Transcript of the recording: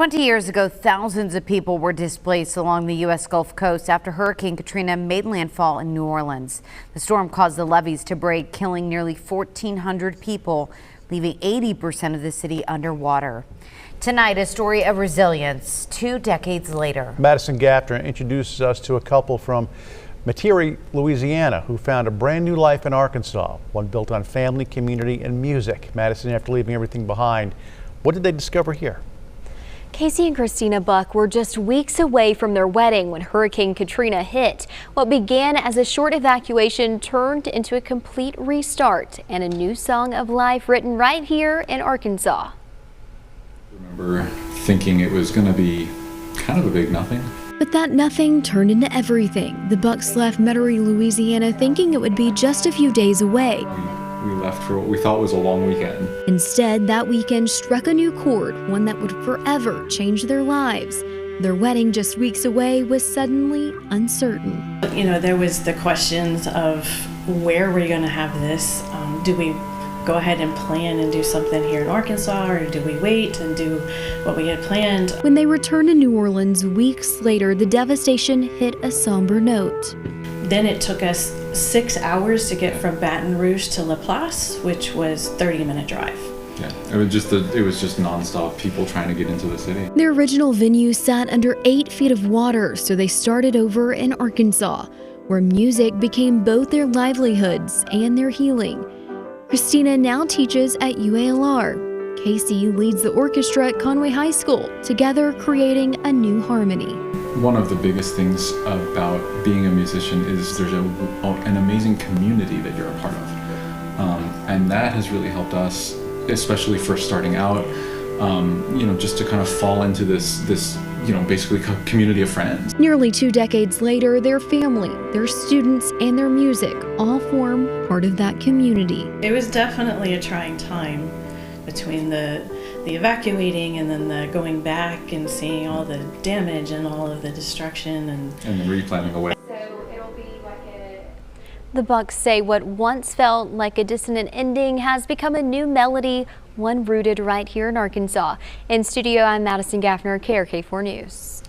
20 years ago, thousands of people were displaced along the U.S. Gulf Coast after Hurricane Katrina made landfall in New Orleans. The storm caused the levees to break, killing nearly 1,400 people, leaving 80% of the city underwater. Tonight, a story of resilience 2 decades later. Madison Gaffner introduces us to a couple from Metairie, Louisiana, who found a brand new life in Arkansas, one built on family, community, and music. Madison, after leaving everything behind, what did they discover here? Casey and Kristina Buck were just weeks away from their wedding when Hurricane Katrina hit. What began as a short evacuation turned into a complete restart and a new song of life written right here in Arkansas. I remember thinking it was going to be kind of a big nothing. But that nothing turned into everything. The Bucks left Metairie, Louisiana thinking it would be just a few days away. We left for what we thought was a long weekend. Instead, that weekend struck a new chord, one that would forever change their lives. Their wedding just weeks away was suddenly uncertain. You know, there was the questions of where we're going to have this. Do we go ahead and plan and do something here in Arkansas, or do we wait and do what we had planned? When they returned to New Orleans weeks later, the devastation hit a somber note. Then it took us 6 hours to get from Baton Rouge to Laplace, which was a 30-minute drive. Yeah, it was just nonstop people trying to get into the city. Their original venue sat under 8 feet of water, so they started over in Arkansas, where music became both their livelihoods and their healing. Kristina now teaches at UALR. Casey leads the orchestra at Conway High School, together creating a new harmony. One of the biggest things about being a musician is there's an amazing community that you're a part of. And that has really helped us, especially first starting out, just to kind of fall into this basically community of friends. Nearly 2 decades later, their family, their students, and their music all form part of that community. It was definitely a trying time between the evacuating and then the going back and seeing all the damage and all of the destruction and the replanning away. The Bucks say what once felt like a dissonant ending has become a new melody, one rooted right here in Arkansas. In studio, I'm Madison Gaffner, KARK 4 News.